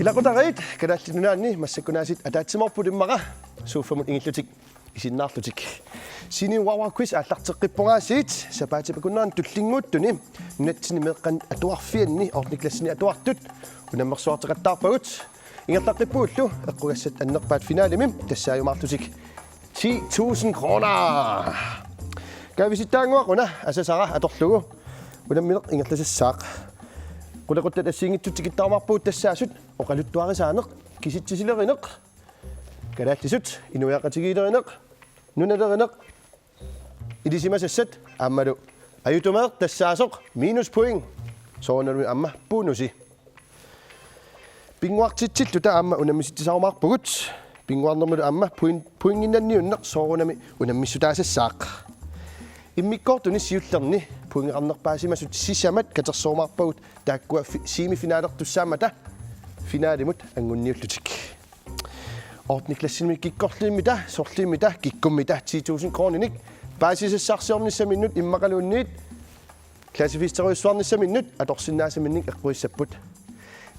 Kalaallit Kalaallit Nunaani massakunaasit ataatsimorpulimmaqa suuffamut ingillutik isinnaarlutik sini Wowow quiz aallarteqqippungaasiit sapaatipakunnaarn tullinguuttuni nunatsini meeqqan atuarfianni orniklassini atuartut unammersuarteqattaarpagut ingerlaqqippuullu eqqugassat annerpaat finaalimim tassaajumaarlutik 10.000 kroner kaavisittaanguaquna asasara atorlugu unammineq ingerlasassaaq qulaquttat assiingittutikittarmarpuut tassaasut oqaluttuarisaaneq kisitsisilerineq kalaallisut inuiaqatigiilerineq nunalerineq ilisimasassat aammalu ajutumeeq tassaasoq -point soonalumi amma bonusi pinguartitsilluta aamma unammisittisaarumaarpugut pinguarnermulu aamma poinginnanniunneq soorunami unammissutaasassaaq immikkortuni siullerni puingeqarnerpaasimasut sisamat katersormarpagut taakkua siimifinaalertussaamata finaalimut angunniullutik ortniklassinimi kikkorliimmita sorliimmita kikkummita 10.000 krooninik paasisassaarsiornissaminut immaqaluunniit klassifisteruissuarnissaminut atorsinnaasaminik eqquissapput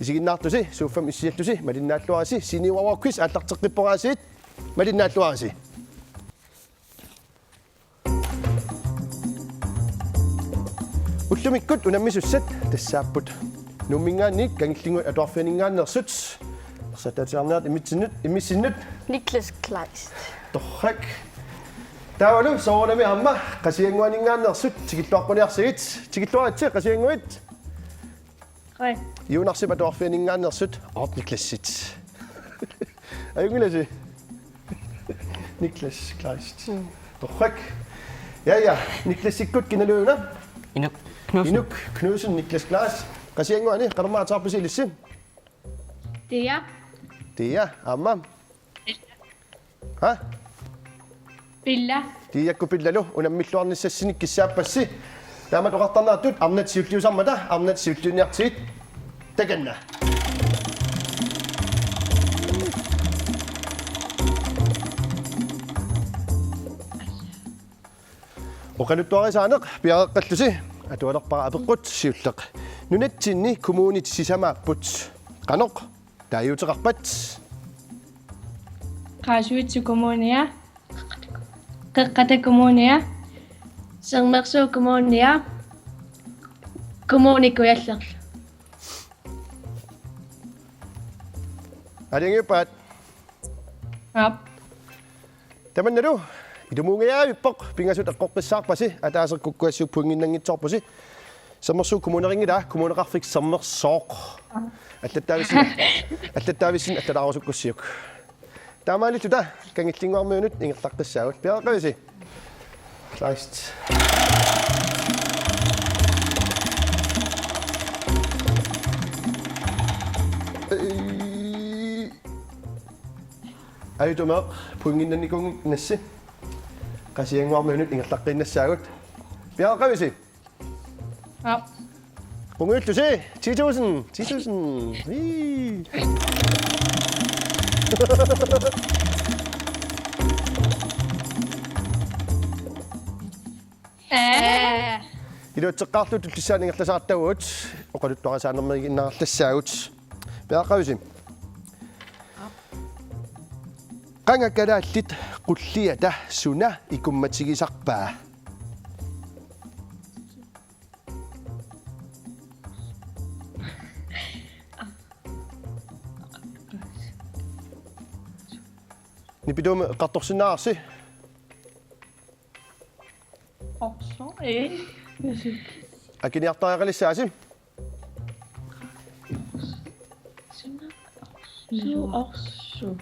isiginnaartusi suuffam issiallusi malinnaalluarasi sini Wowow quiz aallarteqqippungaasiit malinnaalluarasi ullumikkut unammissussat tassaapput nummingaanniik kangillinguat atuarfianingaannersut ersataatiarniart imissinut Niklas Kleist torrak taavalu soorunami aamma qasianguaningaannersut tikilluarquniarsigit tikilluaratsi qasianguit Hej Jonarsip atuarfianingaannersut ortniklassit ajungilasi Niklas Kleist torrak ja Niklassikkut kinaluuna Inuk Knudsen Niklas Kleist qasianguani qarmaataarpisilissi Tia amma ha Pilla. Tiiakku pillalu unammilluarnissassinik kissaappassi taama toqartarnaartut arnat siulliusammata arnat siulliuniartiit takanna oqaluttuarisaaneq piareqqallusi atualerpara apeqqut siulleq nunatsinni kommunit sisamaapput qanoq taayuuteqarpat Qaasuitsu kommunia. Qaqqata kommunia. Sermersu kommunia. Kommunikuyallerl. aliangiuppaat Ap. tamannalu idumuungayaavippoq pingasut eqqoqqissaarpasi ataaserkukkuassuu punginnangitsorpusi sermersu kommuneringila kommuneqarfik sermersooq аллаттаависин аллалаарусуккуссиук таамаалитута кангиллингуармиунут ингерлаққиссаагут пиаққависи Kleist ajutuma puinginnannikung nassi qasianguarmiunut ingerlaqqinnassaagut piaqavisi Ap. Punguillusi 10.000 Iluutseqqaarlu tullissaaningерласаартагуут oqaluttuarasaanermiginnarlassaagut piaqavisi qanga kalaallit qulliata suna ikummatigisarpaa Nipidume qartorsinnaarsi Også. akiniartariaqalissaasi Også.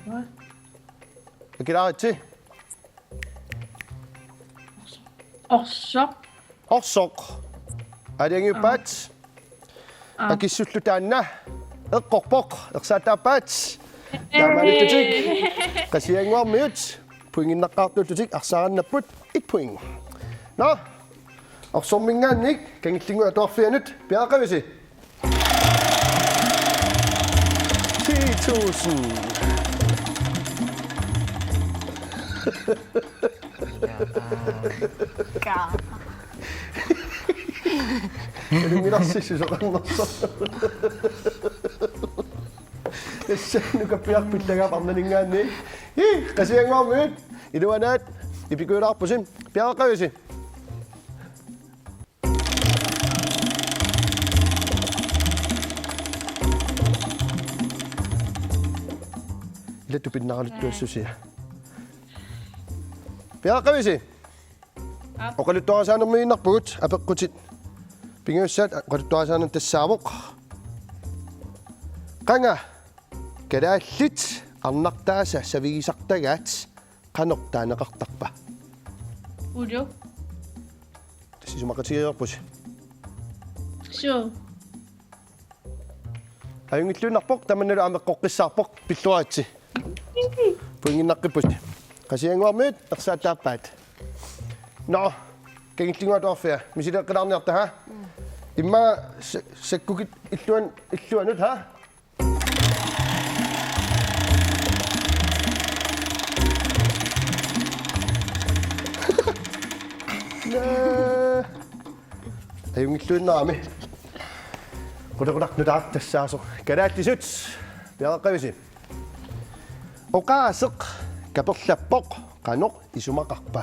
akilaaritsi Også. orsoq aliangiuppaat akissullutaanna eqqorpoq ersaataappaat taamaalittutik qasianguarmiut puinginnaqqaartullutik arsaarannapput 1 point no orsormingaannik kangillingu atuarfianut piaqavisi 10.000 Illuminassi soqannerso tässä nuka piak pillaga parnaningaanni. Qasianguarmut iluanaat ipikuulaarpusim piaqaqavisi. Lettu pinnaqaluttuassusia. Piaqaqavisi. Oqaluttuarasaanermiinnarpugut apeqqutit. Pinguussaat qaluttuarasaaner tassaamoq. Qanga kalaallit arnartaasa savigisartagaat qanortaaneqartarpa. Udo. Tassisumaqatigilerpus. So. Ajungilluunarpoq tamannalu ameqqoqqissaarpoq pilluaatsi. Puinginnaqqipus. Qasianguarmiut ersaataappaat. No, kengillinguatuarfia. Misileqqinaarniarta ha? Imma sakkukit illuanut ha? Ajungilluunnaami. Qulaqulaqnutaaq tassaasoq kalaattisut piaqaqavisi. Oqaaseq kaperlappoq qanoq isumaqarpa.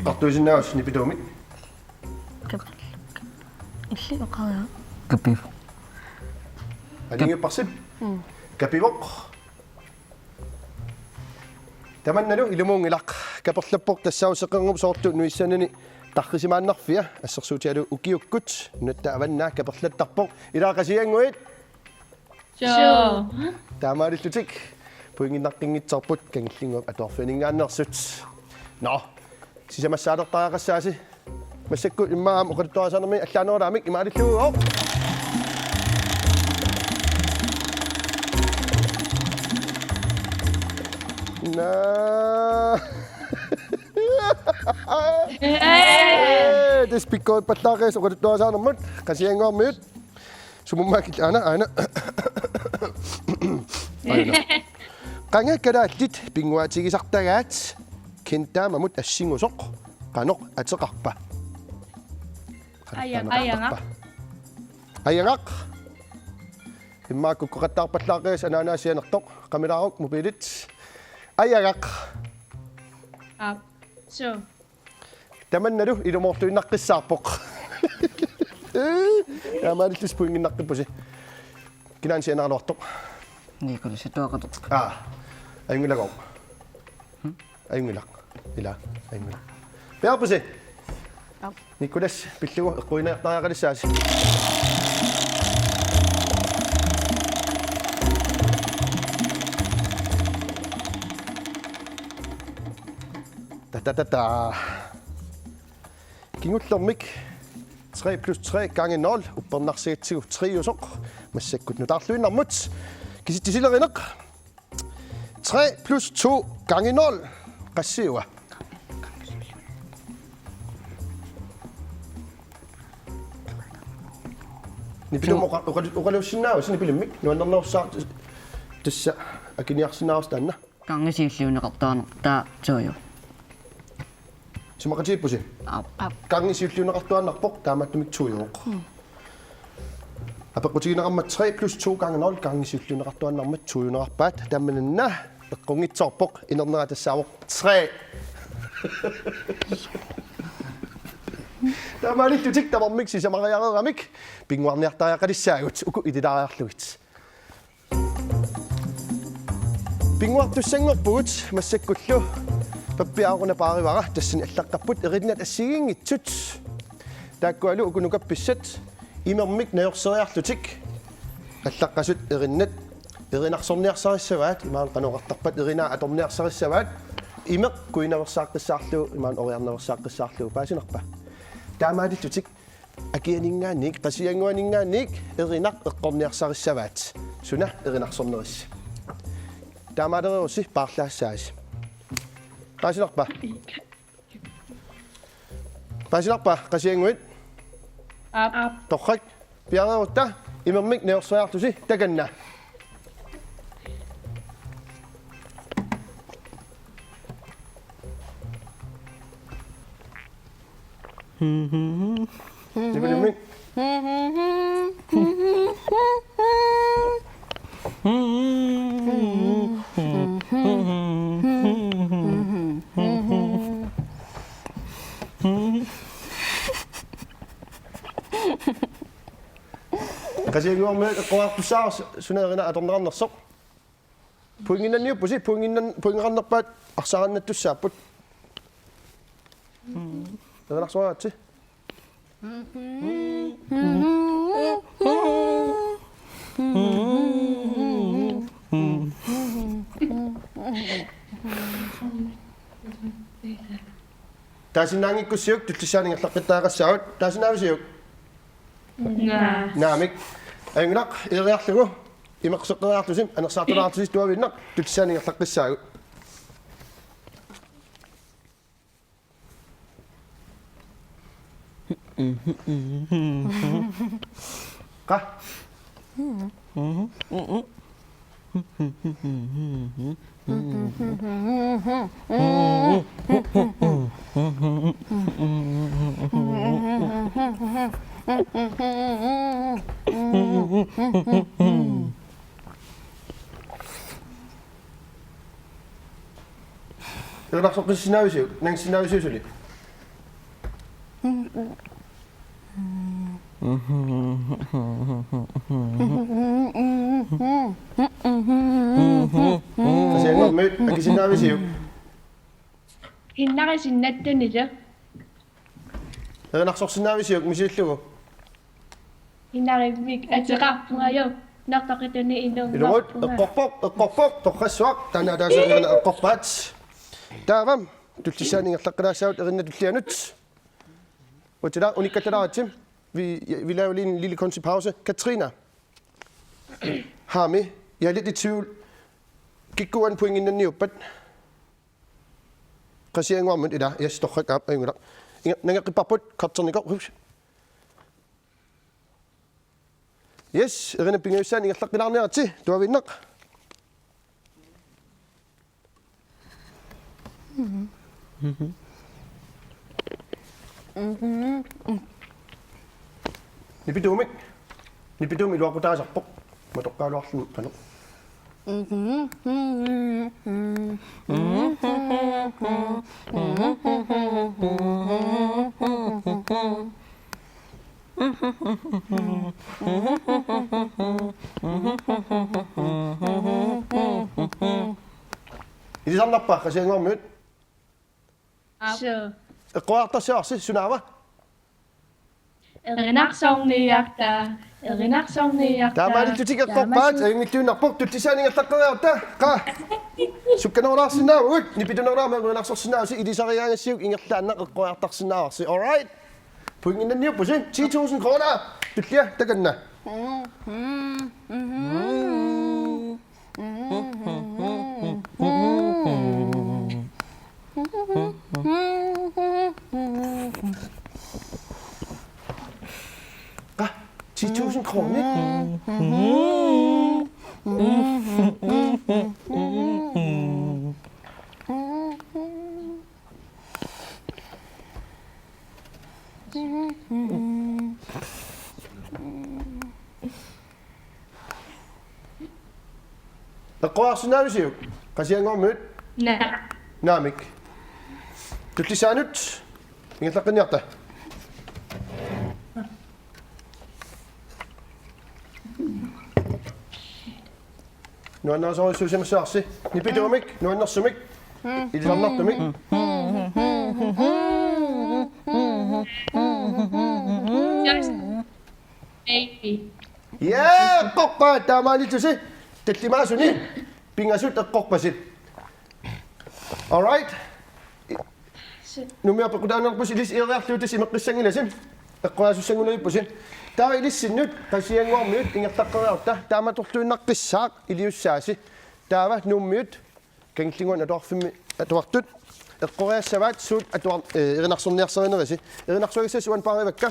Qartuisinnaus nipituumik. Illi oqaria. Kapif. Alingiparsip. Kapivoq. Tamannalu ilumuungilaq kaperlappoq tassauseqerngum soortu nuissanani tarrisimaannarfia assersuutialu ukiukkut nunatta avannaa kaperlattarpoq ilaaqasianguit. So. Taamaalillutik puinginnaqqinngitserput kangillinguap atuarfiningaannersut. No. Sisamassaaleqtaaqassaasi массакку иммаам оқаттуарасаарнерми аллаанералаамик имаалиллугоо на this because паттаагээс оқаттуарасаарнермут қасиангоормиут сумуммаакил ана qanga kalaallit pinguaatigisartagaat kintaamamut assingusоq qanoq ateqarpa ayangaq immaakku qattaarpallaaqis anaanaasianertoq qamilaaruk mobilit ayangaq So. tamannalu ilumorluinnaqqissaarpoq yaamaalillis puinginnaqqippusi kinaansianaruartoq Niikoli se tuokotu. Ayungilaqo. Ayungilaq. Ila ayungilaq. Pearpusi. Nikulas pillugu eqquinaartariaqalissaasi. Ta. Kingullermik 3 + 3 gange 0 uppernarsaatsigu 3 usoq massakkut nutarluinnarmut kisittisilerineq 3 + 2 gange 0 qassiua nipilum oqaluussinnaava sinipilummik nuannernerussaar tassa akiniarsinnaarstanna Kangisiulliuneqartuarneq taa tuoju. sumaqatiippusi kangisiulliuneqartuannarpoq taamattumik tuujuuq apeqqutigineqarmat 3 + 2 gange 0 kangisiulliuneqartuannarmat tuujuneqarpaat taammananna eqqungitsorpoq inerneratassaamoq 3 taamalittutik tavarmik sisamariareeramik pinguarniartariaqalissaagut uku itilariarlugit pinguartussangorpugut massakkullu pappiaaruna paarivara tassani allaqqapput erinat assigingitsut taakkualu ukunukappissat imermik najorseriarlutik allaqqasut erinnat erinarsorniarsarissavaat imaan qanoqartarpat erinaa atorniarsarissavaat imeq kuinaversaaqissaarlu imaan oriarnaversaaqissaarlu paasinerpa taamaalittutik akianingaannik qasianguaningaannik erinaq eqqorniarsarissavaat suna erinarsorneris taamaalerussi paarlaassaasi Paasinerpa qasianguit torrak piareerutta imermik najorseriartusi takanna Nipilummik Kasi yung mga kuwak sa sunod na atong nasok. Puingin na niyo po si puingin kan dapat aksahan na to sapot. Nak suara sih. Tasin nangi ko siyok, tulisan ng takita ka saot. Tasin namin siyok. Nga. Namik. Ayun nak, ireact ko. Imaksok na natin sim. Anak sa ato natin sim, tuwawin nak. Tulisan ng takita saot. Ka? Nak sok sinawi siyo, nang sinawi siyo sulit. Kasi ano, may sinabi siyo. Hinna kasi netto nito. Nak sok sinawi siyo, misilyo ko. Hinna rin at saka ngayon. Nakakita ni Inong. Ilungod, akpokpok, tokaswak, tanada sa iran akpokpats. Davam, tultisan ng atlakarasaw, iran na tultianuts. Og til dig, unik til dig, Tim. Vi laver lige en lille kunstig pause. Katrina, har med. Jeg er lidt i tvivl. Gik gå an på ingen anden jobbet. Kasi ang moment ida, jeg står ikke op. Nang jeg bare på kapten i går. Yes, jeg render penge sand. Jeg slakker ned til. Du har vundet nok. Nipidumik. Nipidumik luar kota sapok. Matok ka luar sini kan. Ini sama apa? Kasi ngomit. Sure. Kwarta siya si Sunawa. Rinaksong niyakta. Rinaksong niyakta. Tama dito si Kakopad. Ay nito na po. Tuti siya nga takla ta. Ka. Suka na oras na. Uy, nipito na oras. Rinaksong Sunawa. Si idi sa kaya nga siya. Ingat ta na kwarta Sunawa. Si alright. Pwingin na niyo po siya. 10,000 krona. Tuti ya. Tagan na. Ka, 10,000 kroner. Ako ako sinabi siyo. Kasi ang ngomit. Na. Namik. Tuti sanut. Ingat na kanyata. Nuan na sa susi masasi. Nipito amik. Nuan na sumik. Ilisam na tumik. Just baby. Yeah! Kokpa! Tama dito si. Tetimaso ni. Pingasut at kokpasit. Alright? Numia pa kudanan po si Liz Irak. Tuti si Makrisang inasim. Ako asusang unay po sin. Tawa ilis sinut. Kasi ang wamit. Ingat takaraw ta. Tama tukto naktisak. Ilius sasi. Tawa numit. Kang tingon at waktut. At kore sabat sut at irinakson niya sa rin resi. Irinakson isa suwan pa ang ibagka.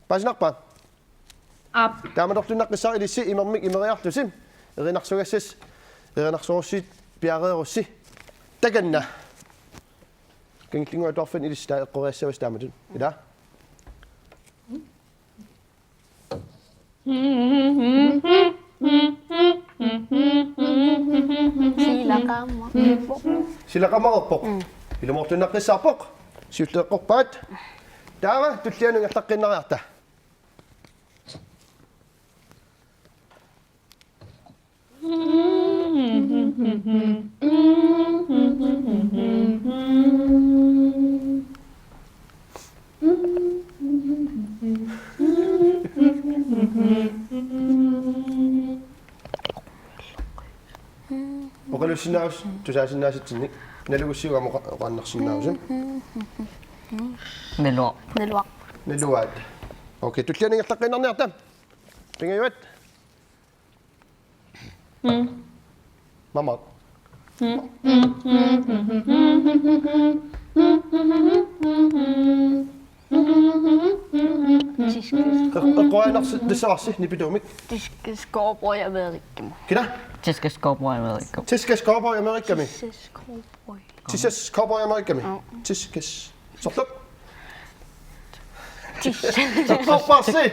Pasinak pa. Up. Tama tukto naktisak. Ilisi imamik imariak to sim. Irinakson isa. Irinakson si piare rosi. Tagan na. Kang tingon at often ilis ta kore sa was tama dun. Ida? Sila kamarpok. Ilumortunaqqissaarpoq. Siulleeqqorpaat. Taama tullianungallaqqinnariarta. Oqalussinaus tusaasinnaasitsinnik nalugussiugamu qaannarsinnausum Nelo. naluaat. Okei, tullianungallaqqinnarniarta. Pingayuat. Mama. Qoanarsi tissaarsi nipitumik. Tiskeskorbrød i Amerika. Kida? Tiskes skorbrød i Amerika. Tiskes cowboy Amerikami. Tiskeskorbrød. Tiskes cowboy Amerikami. Tiskes. Sortup. Sortupparsi.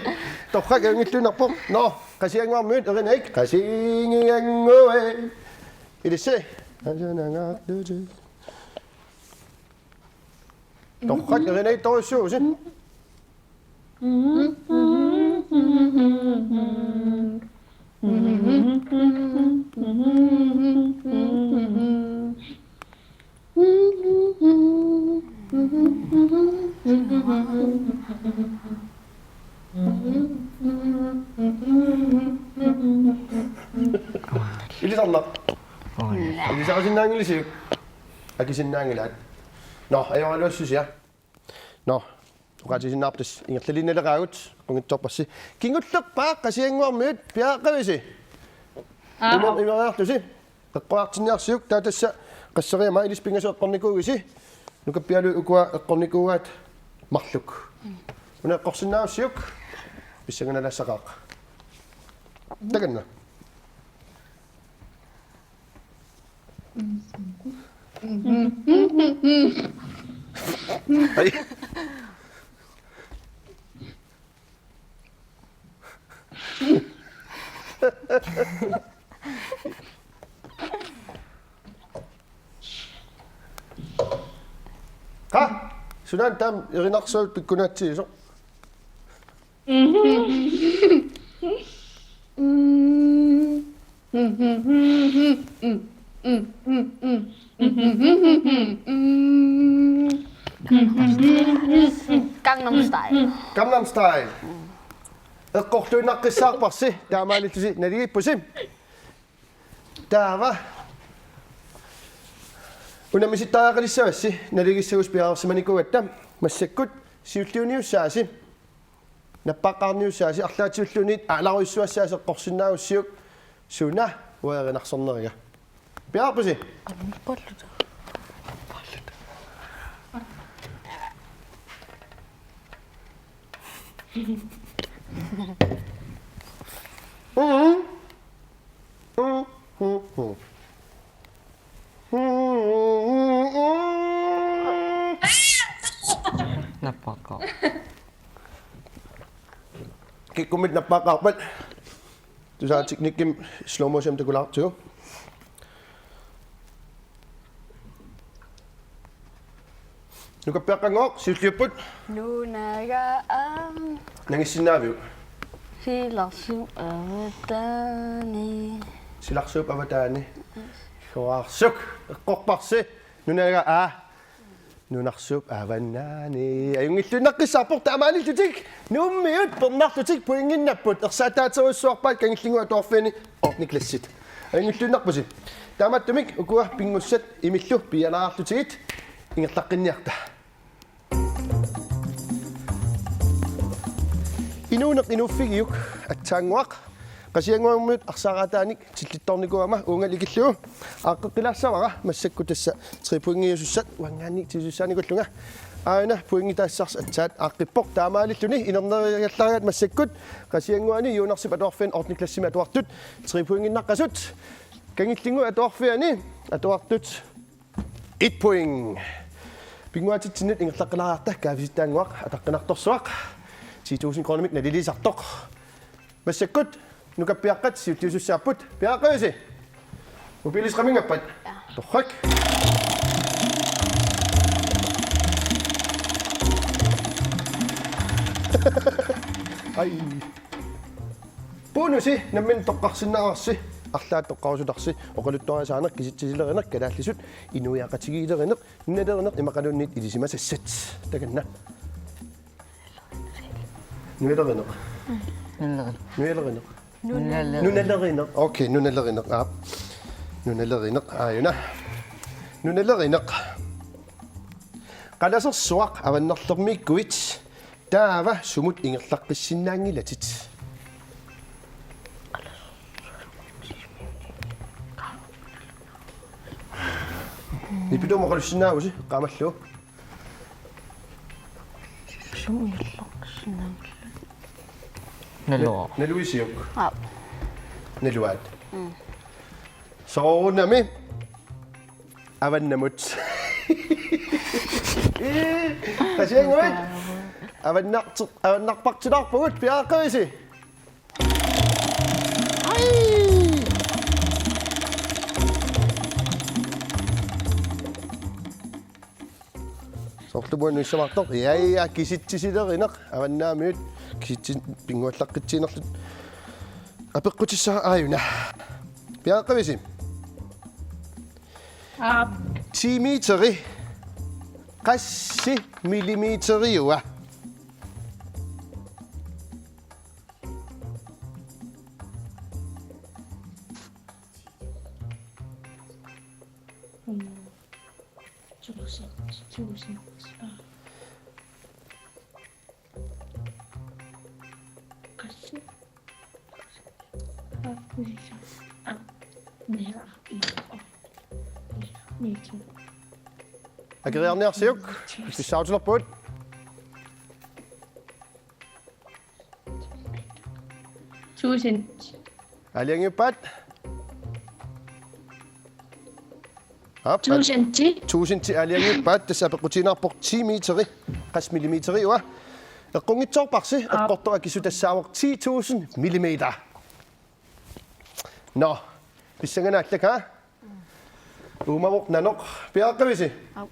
Torqaqangillunarpoq. No, qasianguarmuut erinnik. Qasiingiangua. Ilisse. Anjanangaarluti. Torqaq erinnik torissuusin. Ilisarna. Ilisarsinnaangilisiuk. Akisinnaangilaat. No, ajoraluassusia. No, uqatisinnaartas ingerlalinnaleraagut qungittorpassi. Kingullerpaa qasianguarmiut piaaqavisi. Imeriartusi. Eqqaartinniarsiuk taatassa qassariama ilispingasoeqqornikuugisi. Nukappialu ukua eqqornikuugaat marluk. Uneqqorsinnaassiuk pissanganalassaqaaq. Taganna. Ai. Ha? Sunan tam irinarsuut pikkunatsiiso. Gangnam Style. Gangnam Style. Eqqortuinnaqqissaarparsi taamaalittusi naligippusim. Taava. Unamisittaaqalissaassi naligissagus piaarsimanikuatta massakkut siulliuniussaasi nappaqqaarniussaasi arlaatiulluniit alaruissuassaasi eqqorsinnaagussiuk suna uerinarsorneriga. Piaarpusi. Napaka. Kikkumit nappaqaarpat. Tusaa teknikkim slow motion takulaartugu. Nukappiaqqangoq siulliupput Nunaata. nangissinaaviu. Silarsu avatani. Silarsuup avataani. Huarsuk eqqorparsi nunaga nunarsuup avannaani. Ayungillunnaqqissaarpoq taamaanillutik nuummiut pernarlutik puinginnapput ersaataateruissuarpaat kangillingua toorfiini orniklassit. Ayungillunarpusi. Taamattumik ukua pingussat imillu pianaarlutigit ingerlaqqinniarta. Inuuneq inuuffigiuk atsaanguaq qasianguarmuut arsaaraataanik tillittornikuama uungalikillugu aaqqeqqilaarsamara massakku tassa 3 puingiusussat wangaanni tisussaanikulluga aana puingitaassars atsaat aaqqippoq taamaalilluni inerneriallaagaat massakkut qasianguani yuunarsip atuarfian orniklassimi atuartut 3 puinginnaqqasut kangillingu atuarfiani atuartut 1 point pinguatitsinnet ingerlaqqilaraarta kaavisittaanguaq ataqqinartorsuaq 10,000 kronemik nalilisartoq Massakkut. Nu kan piaqqatsi utiusussaaput. Piaqqavisi. Mobilisramingappat. Torrak. Ai. Bonusi nammin toqqarsinnaarsi. Арлаат тоққарусуларси оқалуттуарисааneq киситсилеринеq калааллисут инуяақатигиилеринеq нунналеринеq имақалуунниит илисимасассат таканна нунналеринеq нунналеринеq окей нунналеринеq нунналеринеq ааюна нунналеринеq қаласерсуақ аваннерлермиккуит таава сумут ингерлаққиссиннаангилатит Nippidu maqalussinaagusi qaamallu. Nalua. Naluisiuk. Au. Naluat. Soonami. Avannamut. Qasianguit. Avannarpartilarpugut piaaqavisi. Ai. Sortubuan nuissamartor iaa kisitsisilerineq avannaamiut kisitsin pinguallaqqittiinerlut apeqqutissaa aayuna piaqqavisi tiimiteri qassi millimeteriua Agreerniarsiuk pissautulerpuut Tusind. aliangiuppaat Tusind aliangiuppaat tassapeqqutiinaarpoq 10 meteri 10 millimeteri ua eqqungitsorparsi eqqortu akisutassaawoq 10,000 millimeter No pissanganaallak ha Umamoq nanoq piaqqavisi Au.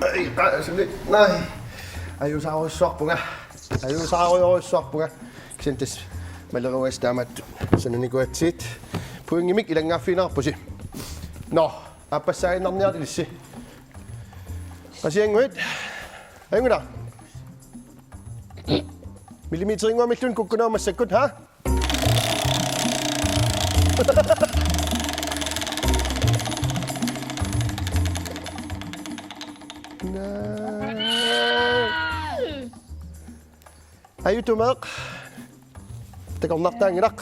Ai qaasuli nai ayusaaruissuarpunga ayusaaruissuarpunga kisantas maleruas taamattu sananikuatsiit puingimik ilangaafiinaarpusi No appassaainnarniartilissi qasianguit anguna Millimeteringuam millun kukkunaamassakut ha Ayutumeq takornartaanginaq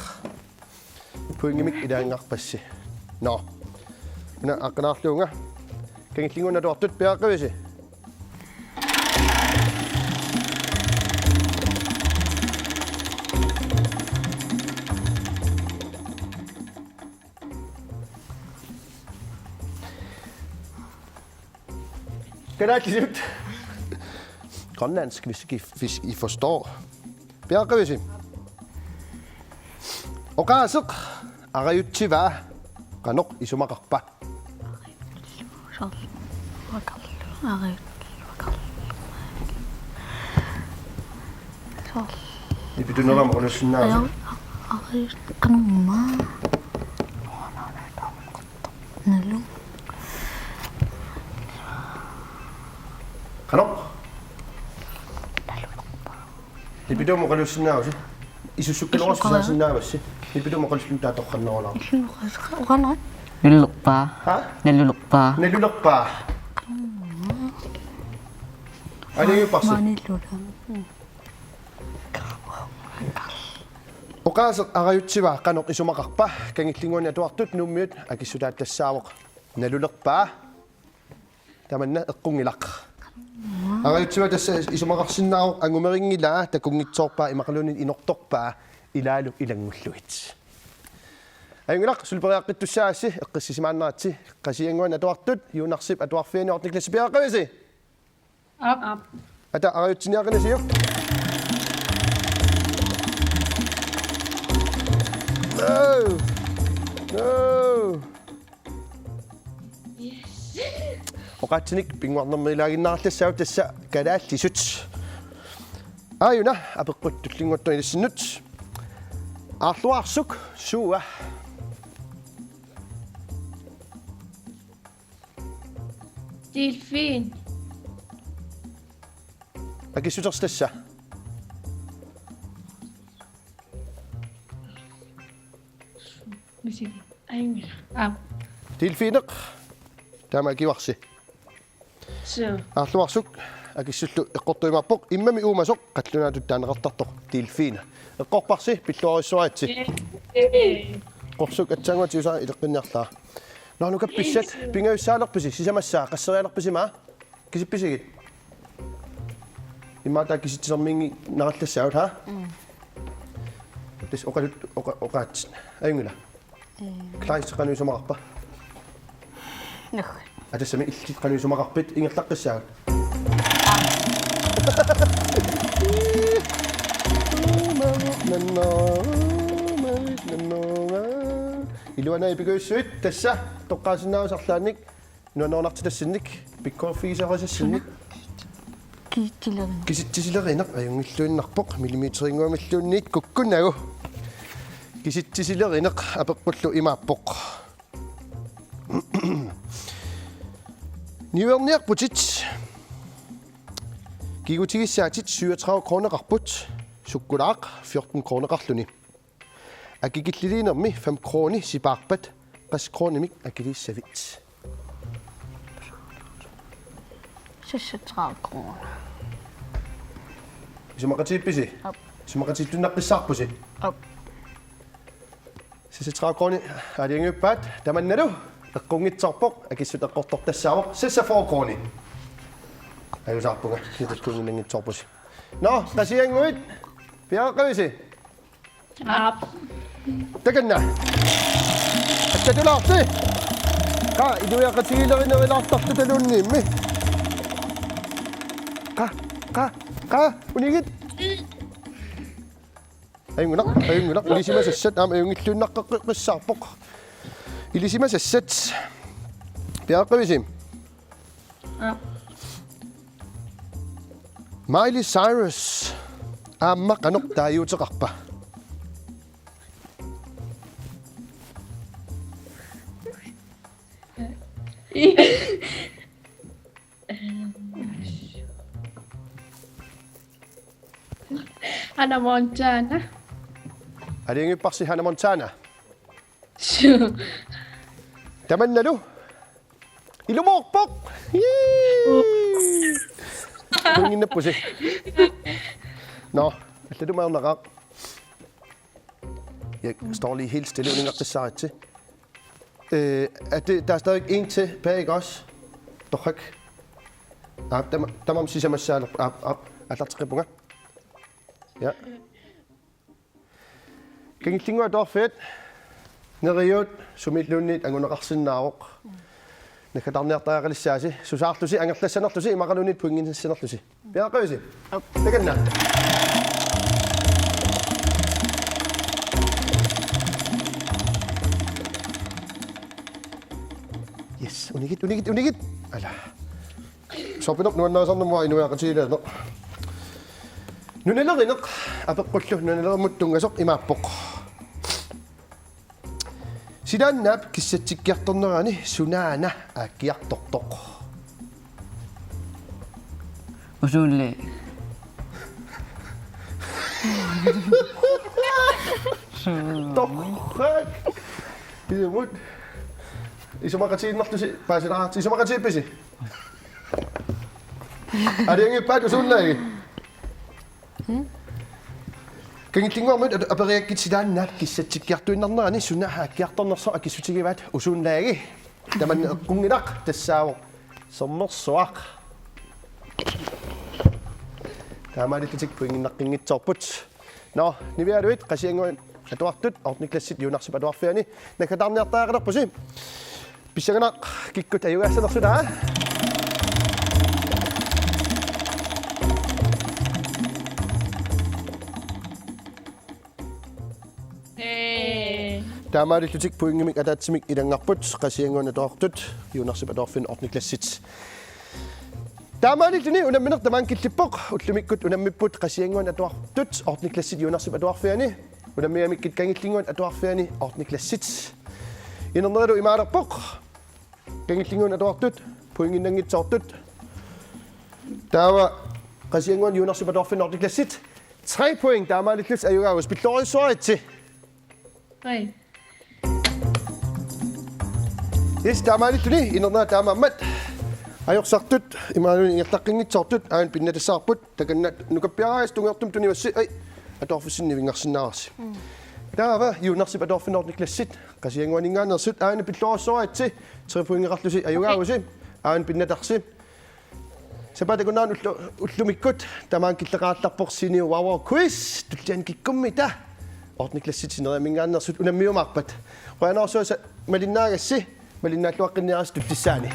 puingimik ilaangarpassi No Una aqnaarluunga kangillinguna tuartut piaqqavisi Kalaallit. Grønlandsk, hvis I forstår. Piaqqavisi. Oqaaseq arayuttiva qanoq isumaqarpa. Ipituneram ulussinnaasi. Qanumma. Nalu. Qanoq. Ipitumu qalussinnaasi. Isussukkilerussaasinnaavassi. Ipitumu qaluslun taatoqqannerulaa. Uqanat. Nalulukpa. Ha? Nalulukpa. Nalulerpaa. Aliuparsi. Manillulam. Oqaaseq arayutsiva qanoq isumaqarpa kangillinguani atuartut nummiut akissutaattassaawoq nalulerpaa tamanna eqqungilaq arayutsiva tassa isumaqarsinnaaroq angumeringilaa takungitsoorpaa imaqaluunin inortorpaa ilaalu ilangulluit Ayungilaq sulperiaqqittussaassi eqqissisimaannaatsi qasianguan atuartut iunarsip atuarfiani ortiklassi Up. ata ariutsiniaqinasiuk no Yes. oqatsinik pinguarnermiilaaginnaarlassau tassa kalaallisut ayuna apeqquttullinguttu ilissinnut aarluarsuk suua Delfin. akissuterslassa Musik. Ayungilaq. Up. tilfiineq taamakivarsi So. aarluarsuk akissullu eqqortuimaappoq immami uumasoq qallunaatut taaneqartartoq tilfiina eqqorparsi pilluarissuaatsi qorsuk atsanguati usaa ileqqinniarlaa naanu kappissat pingaussaaleqpisi sisamassaa qasserialerpisimaa kisippisigit immaata kisitsisermingi narallassaut ha tis oqalut oqaats ayungila klaisseqanuisumarpa Nuh. atassami illit qanuisumarpit ingerlaqqissaut iluana ipikuissuit tassa toqqaasinnausarlaannik nuanornartitassinnik pikkorfiiserasassinnik Kiittilerin. kisitsisilerineq ajungilluinnarpoq millimeteringuamilluunniit kukkunagu kisitsisilerineq apeqqullu imaappoq niuerniarputit kigutigissaati 37 kroneqarput sukkulaaq 14 kroneqarluni akikilliliinermi 5 kroni sipaarpat 60 kronimik akilissavit 36 kroner. isumaqatiippisi Op. isumaqatiittunnaqqissaarpusi Op. 36 kroni alianguppaat tamannalu eqqungitsorpoq akissut eqqortortassaamoq 46 kroni ayusaarpunga kiitaskuunginnangitsorpusi no qasianguit piaqavisi Up. takanna attatularti qa iluiaqatigiilerinerilaartartutaluunniimmi qa unigit ayungulaq ilisimasassat aam ayungilluunnaqqeqqissarpoq ilisimasassat piaqavisim Up. Miley Cyrus aamma qaneq taayuuteqarpa Hannah Montana. aliangupparsi Hannah Montana So. tamannalu ilumorpoq kunginnappusi no allalumaarnaqaaq jeg står lige helt stille uningaqissaritsi der er stadig en tilbage, ikke også? Dohak. Der må man sige, at man siger, at der er bunga. Ja. Kan I tænke, at det er fedt? Når jeg er som et lønnet, at jeg er sådan en når jeg er der er lidt særligt, så sagt du sig, at jeg er sådan noget, jeg er lønnet på ingen sådan noget. Ja, kan vi se? Det kan jeg. Yes, unigit. Ala. Sopin op, nu er der sådan noget, nu er jeg til det. Nu er der nok, at jeg nu er der muttunga sok imapok. Sidan nap kisatsikkertornerani Nunaata akiartortoq. Usulle. Tohak. Idemut. Isumakatiinnertusi paasinaarti isumakatiippisi. Ariangipaat usunnagi. Kangittinguarmut aperiakkit sidaannaat kissatsikkiartuinnernerani Nunaata akiartornerso akissutigivaat usunnaagi. Taman eqqungilaq tassaawoq sernersuaq. Taamaalittatik puinginnaqqinngitsorput. No, nivialuit qasianguin атуартут ортниклассит юнарсип атуарфиани накатарниартаақалерпуси писсагана киккут аюгаассанерсулаа таамаалиллутик пуингимик атаатсимик илангарпут qasianguuna toortut юнарсип атуарфин ортниклассит таамаалиллуни унамминер тамаан киллиппоқ уллумиккут унаммиппут qasianguuna атуартут ортниклассит юнарсип атуарфиани унаммиамиккит кангиллингуун атуарфиани ортниклассит инернералу имаалерпоқ кангиллингуун атуартут пуингиннангитсоортут таава qasianguun юнарсип атуарфин ортниклассит 3 point таамаалиллус аюгаавус пиллорисуаритси 3. Yes, таамаалиллуни инернера таамааммат ajorсартут имаалуни ингерлаққингитсоортут аан пиннатассаарпут таканнат нукаппиараагас тунгертум тунивасси ай аторфуссиннивингерсинаарси таава юнарсип аторфинортниклассит qasianguaningaanерсут аана пиллорissуаритси трипуингерарлуси аюгаагуси аан пиннатарси сапатакунаан уллумиккут тамаан киллеқаалларпор синиу Wowow quiz туллиан киккуммита ортниклассит синериамингаанерсут унаммиумаарпат қуанаарсуаса малиннаагасси малиннааллуаққинниарас туттиссаани